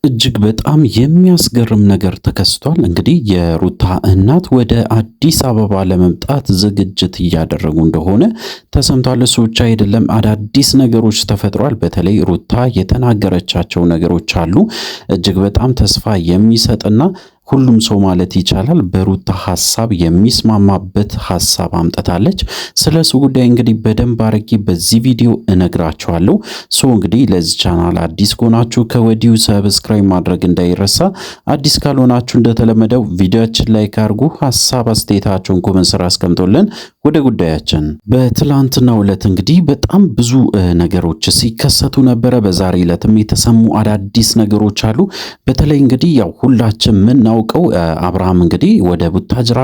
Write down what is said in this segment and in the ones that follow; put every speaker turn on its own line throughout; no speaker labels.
እጅግ በጣም የሚያስገርም ነገር ተከስቷል። እንግዲህ የሩታ እናት ወደ አዲስ አበባ ለመምጣት ዝግጅት እያደረጉ እንደሆነ ተሰምቷል። እሱ ብቻ አይደለም፣ አዳዲስ ነገሮች ተፈጥሯል። በተለይ ሩታ የተናገረቻቸው ነገሮች አሉ። እጅግ በጣም ተስፋ የሚሰጥና ሁሉም ሰው ማለት ይቻላል በሩታ ሐሳብ የሚስማማበት ሐሳብ አምጥታለች። ስለሱ ጉዳይ እንግዲህ በደንብ አድርጌ በዚህ ቪዲዮ እነግራችኋለሁ። እንግዲህ ለዚህ ቻናል አዲስ ከሆናችሁ ከወዲሁ ሰብስክራይብ ማድረግ እንዳይረሳ። አዲስ ካልሆናችሁ እንደተለመደው ቪዲዮአችን ላይ ካርጉ ሐሳብ አስተያየታችሁን ኮሜንት ስራ አስቀምጡልን። ወደ ጉዳያችን በትላንትናው ዕለት እንግዲህ በጣም ብዙ ነገሮች ሲከሰቱ ነበረ። በዛሬ ዕለትም የተሰሙ አዳዲስ ነገሮች አሉ። በተለይ እንግዲህ ያው ሁላችን የምናውቀው አብርሃም እንግዲህ ወደ ቡታጅራ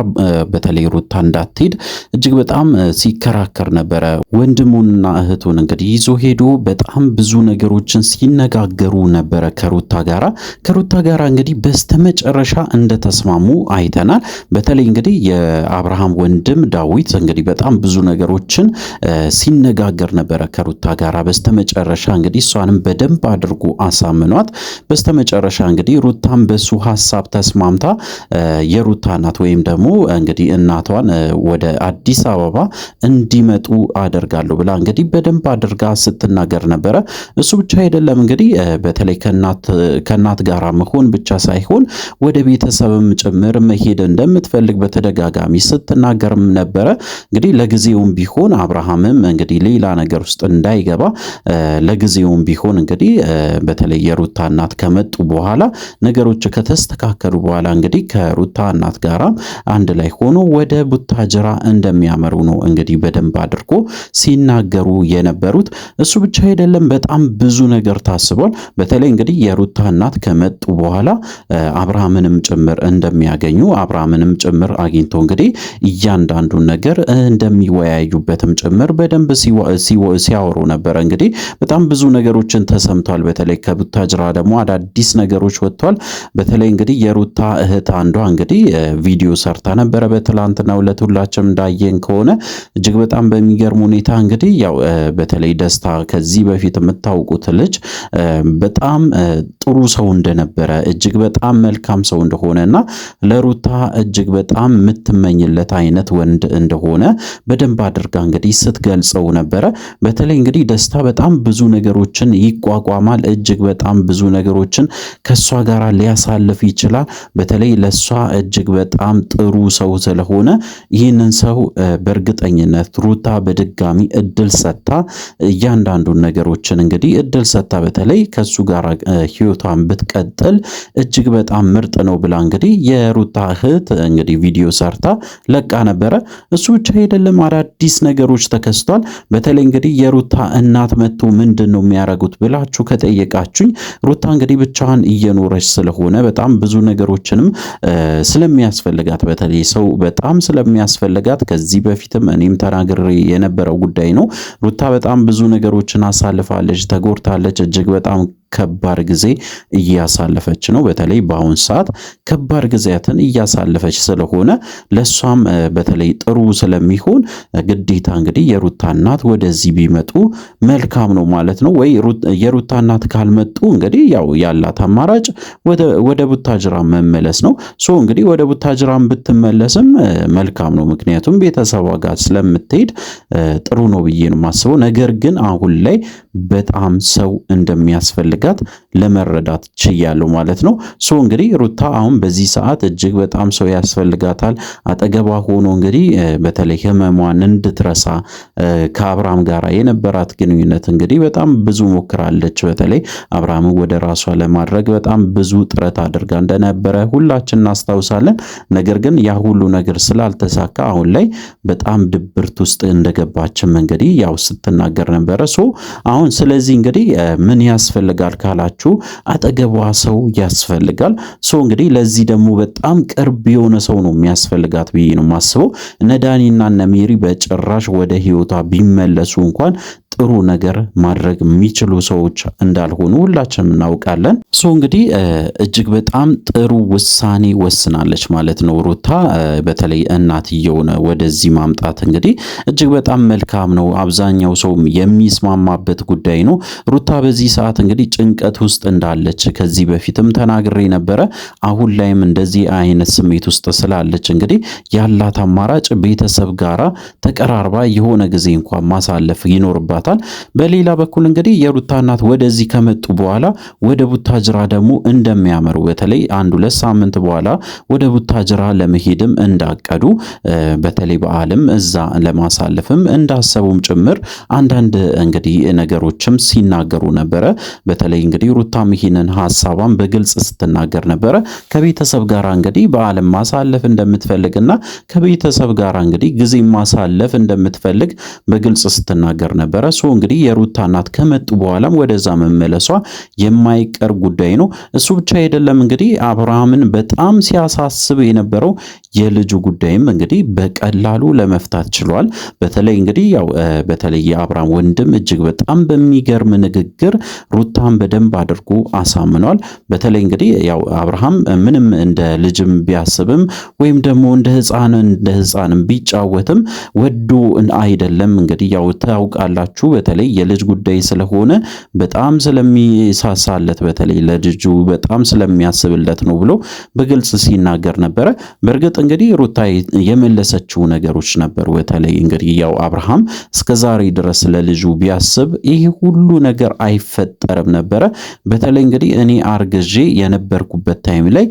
በተለይ ሩታ እንዳትሄድ እጅግ በጣም ሲከራከር ነበረ። ወንድሙንና እህቱን እንግዲህ ይዞ ሄዶ በጣም ብዙ ነገሮችን ሲነጋገሩ ነበረ ከሩታ ጋራ እንግዲህ በስተመጨረሻ እንደተስማሙ አይተናል። በተለይ እንግዲህ የአብርሃም ወንድም ዳዊት እንግዲህ በጣም ብዙ ነገሮችን ሲነጋገር ነበረ ከሩታ ጋራ። በስተመጨረሻ እንግዲህ እሷንም በደንብ አድርጎ አሳምኗት በስተመጨረሻ እንግዲህ ሩታም በሱ ሐሳብ ተስማምታ የሩታ እናት ወይም ደግሞ እንግዲህ እናቷን ወደ አዲስ አበባ እንዲመጡ አደርጋለሁ ብላ እንግዲህ በደንብ አድርጋ ስትናገር ነበረ። እሱ ብቻ አይደለም እንግዲህ በተለይ ከእናት ጋራ መሆን ብቻ ሳይሆን ወደ ቤተሰብም ጭምር መሄድ እንደምትፈልግ በተደጋጋሚ ስትናገርም ነበረ። እንግዲህ ለጊዜውም ቢሆን አብርሃምም እንግዲህ ሌላ ነገር ውስጥ እንዳይገባ ለጊዜውም ቢሆን እንግዲህ በተለይ የሩታ እናት ከመጡ በኋላ ነገሮች ከተስተካከሉ በኋላ እንግዲህ ከሩታ እናት ጋራ አንድ ላይ ሆኖ ወደ ቡታጅራ እንደሚያመሩ ነው እንግዲህ በደንብ አድርጎ ሲናገሩ የነበሩት። እሱ ብቻ አይደለም፣ በጣም ብዙ ነገር ታስቧል። በተለይ እንግዲህ የሩታ እናት ከመጡ በኋላ አብርሃምንም ጭምር እንደሚያገኙ አብርሃምንም ጭምር አግኝቶ እንግዲህ እያንዳንዱን ነገር እንደሚወያዩበትም ጭምር በደንብ ሲያወሩ ነበረ። እንግዲህ በጣም ብዙ ነገሮችን ተሰምቷል። በተለይ ከቡታጅራ ደግሞ አዳዲስ ነገሮች ወጥቷል። በተለይ እንግዲህ የሩታ እህት አንዷ እንግዲህ ቪዲዮ ሰርታ ነበረ በትላንትናው ዕለት። ሁላችንም እንዳየን ከሆነ እጅግ በጣም በሚገርም ሁኔታ እንግዲህ ያው በተለይ ደስታ ከዚህ በፊት የምታውቁት ልጅ በጣም ጥሩ ሰው እንደነበረ እጅግ በጣም መልካም ሰው እንደሆነና ለሩታ እጅግ በጣም የምትመኝለት አይነት ወንድ እንደሆነ በደንብ አድርጋ እንግዲህ ስትገልጸው ነበረ። በተለይ እንግዲህ ደስታ በጣም ብዙ ነገሮችን ይቋቋማል። እጅግ በጣም ብዙ ነገሮችን ከሷ ጋር ሊያሳልፍ ይችላል። በተለይ ለሷ እጅግ በጣም ጥሩ ሰው ስለሆነ ይህንን ሰው በእርግጠኝነት ሩታ በድጋሚ እድል ሰጥታ እያንዳንዱን ነገሮችን እንግዲህ እድል ሰጥታ በተለይ ከሱ ጋር ህይወቷን ብትቀጥል እጅግ በጣም ምርጥ ነው ብላ እንግዲህ የሩታ እህት እንግዲህ ቪዲዮ ሰርታ ለቃ ነበረ። እሱ ብቻ አይደለም፣ አዳዲስ ነገሮች ተከስቷል። በተለይ እንግዲህ የሩታ እናት መጥቶ ምንድን ነው የሚያደርጉት ብላችሁ ከጠየቃችሁኝ ሩታ እንግዲህ ብቻዋን እየኖረች ስለሆነ በጣም ብዙ ነገሮችንም ስለሚያስፈልጋት በተለይ ሰው በጣም ስለሚያስፈልጋት ከዚህ በፊትም እኔም ተናግሬ የነበረው ጉዳይ ነው። ሩታ በጣም ብዙ ነገሮችን አሳልፋለች፣ ተጎድታለች። እጅግ በጣም ከባድ ጊዜ እያሳለፈች ነው። በተለይ በአሁን ሰዓት ከባድ ጊዜያትን እያሳለፈች ስለሆነ ለሷም በተለይ ጥሩ ስለሚሆን ግዴታ እንግዲህ የሩታ እናት ወደዚህ ቢመጡ መልካም ነው ማለት ነው። ወይ የሩታ እናት ካልመጡ እንግዲህ ያው ያላት አማራጭ ወደ ቡታጅራ መመለስ ነው። እንግዲህ ወደ ቡታጅራም ብትመለስም መልካም ነው። ምክንያቱም ቤተሰቧ ጋር ስለምትሄድ ጥሩ ነው ብዬ ነው የማስበው። ነገር ግን አሁን ላይ በጣም ሰው እንደሚያስፈልጋት ለመረዳት ችያለሁ ማለት ነው። እንግዲህ ሩታ አሁን በዚህ ሰዓት እጅግ በጣም ሰው ያስፈልጋታል። አጠገቧ ሆኖ እንግዲህ በተለይ ህመሟን እንድትረሳ ከአብርሃም ጋር የነበራት ግንኙነት እንግዲህ በጣም ብዙ ሞክራለች። በተለይ አብርሃም ወደ ራሷ ለማድረግ በጣም ብዙ ጥረት አድርጋ እንደነበረ ሁላችን እናስታውሳለን። ነገር ግን ያ ሁሉ ነገር ስላልተሳካ አሁን ላይ በጣም ድብርት ውስጥ እንደገባችም እንግዲህ ያው ስትናገር ነበረ። አሁን ስለዚህ እንግዲህ ምን ያስፈልጋል ካላችሁ አጠገቧ ሰው ያስፈልጋል። እንግዲህ ለዚህ ደግሞ በጣም ቅርብ የሆነ ሰው ነው የሚያስፈልጋት ብዬ ነው የማስበው። እነ ዳኒና እነ ሜሪ በጭራሽ ወደ ህይወቷ ቢመለሱ እንኳን ጥሩ ነገር ማድረግ የሚችሉ ሰዎች እንዳልሆኑ ሁላችንም እናውቃለን። እንግዲህ እጅግ በጣም ጥሩ ውሳኔ ወስናለች ማለት ነው ሩታ። በተለይ እናትየውን ወደዚህ ማምጣት እንግዲህ እጅግ በጣም መልካም ነው። አብዛኛው ሰው የሚስማማበት ጉዳይ ነው። ሩታ በዚህ ሰዓት እንግዲህ ጭንቀት ውስጥ እንዳለች ከዚህ በፊትም ተናግሬ ነበረ። አሁን ላይም እንደዚህ አይነት ስሜት ውስጥ ስላለች እንግዲህ ያላት አማራጭ ቤተሰብ ጋራ ተቀራርባ የሆነ ጊዜ እንኳን ማሳለፍ ይኖርባታል። በሌላ በኩል እንግዲህ የሩታ እናት ወደዚህ ከመጡ በኋላ ወደ ቡታጅራ ደግሞ እንደሚያመሩ በተለይ 1-2 ሳምንት በኋላ ወደ ቡታጅራ ለመሄድም እንዳቀዱ በተለይ በዓልም እዛ ለማሳለፍም እንዳሰቡም ጭምር አንዳንድ እንግዲህ ነገሮችም ሲናገሩ ነበረ። በተለይ እንግዲህ ሩታም ይሄንን ሐሳቧን በግልጽ ስትናገር ነበረ። ከቤተሰብ ጋር እንግዲህ በዓልም ማሳለፍ እንደምትፈልግና ከቤተሰብ ጋር እንግዲህ ጊዜ ማሳለፍ እንደምትፈልግ በግልጽ ስትናገር ነበረ። እንግዲህ የሩታ እናት ከመጡ በኋላም ወደዛ መመለሷ የማይቀር ጉዳይ ነው። እሱ ብቻ አይደለም እንግዲህ አብርሃምን በጣም ሲያሳስብ የነበረው የልጁ ጉዳይም እንግዲህ በቀላሉ ለመፍታት ችሏል። በተለይ እንግዲህ በተለይ የአብርሃም ወንድም እጅግ በጣም በሚገርም ንግግር ሩታን በደንብ አድርጎ አሳምኗል። በተለይ እንግዲህ አብርሃም ምንም እንደ ልጅም ቢያስብም ወይም ደግሞ እንደ ሕፃንም ቢጫወትም ወዶ አይደለም። እንግዲህ ታውቃላችሁ በተለይ የልጅ ጉዳይ ስለሆነ በጣም ስለሚሳሳለት በተለይ ለልጁ በጣም ስለሚያስብለት ነው ብሎ በግልጽ ሲናገር ነበረ። በእርግጥ እንግዲህ ሩታ የመለሰችው ነገሮች ነበሩ። በተለይ እንግዲህ አብርሃም እስከዛሬ ድረስ ለልጁ ቢያስብ ይህ ሁሉ ነገር አይፈጠርም ነበረ። በተለይ እንግዲህ እኔ አርግዤ የነበርኩበት ታይም ላይ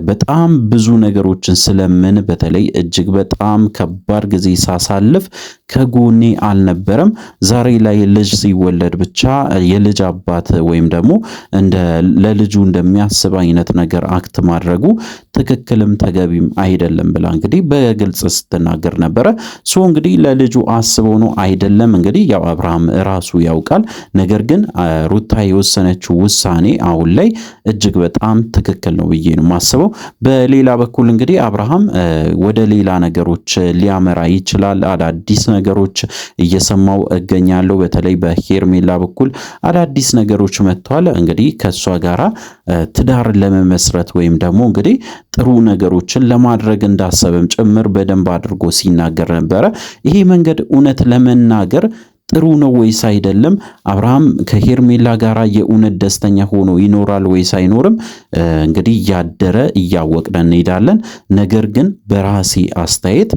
በጣም ብዙ ነገሮችን ስለምን በተለይ እጅግ በጣም ከባድ ጊዜ ሳሳልፍ ከጎኔ አልነበረም። ዛሬ ላይ ልጅ ሲወለድ ብቻ የልጅ አባት ወይም ደግሞ ለልጁ እንደሚያስብ አይነት ነገር አክት ማድረጉ ትክክልም ተገቢም አይደለም ብላ እንግዲህ በግልጽ ስትናገር ነበረ። እንግዲህ ለልጁ አስበው ነው አይደለም እንግዲህ አብርሃም ራሱ ያውቃል። ነገር ግን ሩታ የወሰነችው ውሳኔ አሁን ላይ እጅግ በጣም ትክክል ነው ብዬ ነው የማስበው። በሌላ በኩል እንግዲህ አብርሃም ወደ ሌላ ነገሮች ሊያመራ ይችላል። አዳዲስ ነገሮች እየሰማው እገኛለሁ። በተለይ በሄርሜላ በኩል አዳዲስ ነገሮች መጥቷል። እንግዲህ ከሷ ጋራ ትዳር ለመመስረት ወይም ደግሞ እንግዲህ ጥሩ ነገሮችን ለማድረግ እንዳሰበም ጭምር በደንብ አድርጎ ሲናገር ነበረ። ይሄ መንገድ እውነት ለመናገር ጥሩ ነው ወይስ አይደለም? አብርሃም ከሄርሜላ ጋራ የእውነት ደስተኛ ሆኖ ይኖራል ወይስ አይኖርም? እንግዲህ እያደረ እያወቅን እንሄዳለን። ነገር ግን በራሴ አስተያየት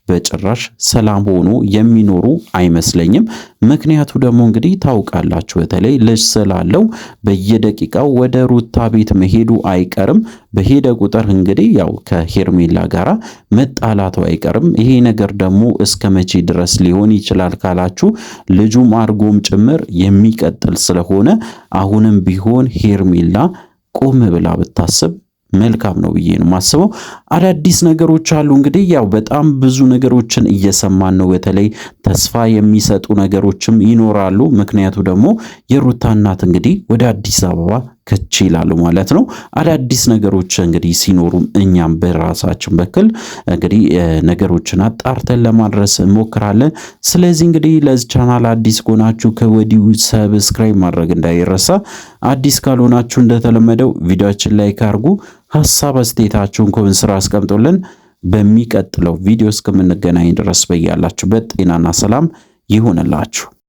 በጭራሽ ሰላም ሆኖ የሚኖሩ አይመስለኝም። ምክንያቱ ደግሞ እንግዲህ ታውቃላችሁ በተለይ ልጅ ስላለው በየደቂቃው ወደ ሩታ ቤት መሄዱ አይቀርም። በሄደ ቁጥር እንግዲህ ከሄርሜላ ጋራ መጣላቱ አይቀርም። ይሄ ነገር ደግሞ እስከ መቼ ድረስ ሊሆን ይችላል ካላችሁ ልጁም አድጎም ጭምር የሚቀጥል ስለሆነ አሁንም ቢሆን ሄርሜላ ቆም ብላ ብታስብ መልካም ነው ብዬ ነው የማስበው። አዳዲስ ነገሮች አሉ እንግዲህ በጣም ብዙ ነገሮችን እየሰማን ነው። በተለይ ተስፋ የሚሰጡ ነገሮችም ይኖራሉ። ምክንያቱ ደግሞ የሩታ እናት እንግዲህ ወደ አዲስ አበባ ከች ይላሉ ማለት ነው። አዳዲስ ነገሮች እንግዲህ ሲኖሩም እኛም በራሳችን በኩል እንግዲህ ነገሮችን አጣርተን ለማድረስ እንሞክራለን። ስለዚህ እንግዲህ ለዚህ ቻናል አዲስ ከሆናችሁ ከወዲሁ ሰብስክራይብ ማድረግ እንዳይረሳ። አዲስ ካልሆናችሁ እንደተለመደው ቪዲዮአችን ላይክ አድርጉ። ሐሳብ አስተያየታችሁን ኮሜንት ስራ አስቀምጡልን። በሚቀጥለው ቪዲዮ እስከምንገናኝ ድረስ በያላችሁበት ጤናና ሰላም ይሁንላችሁ።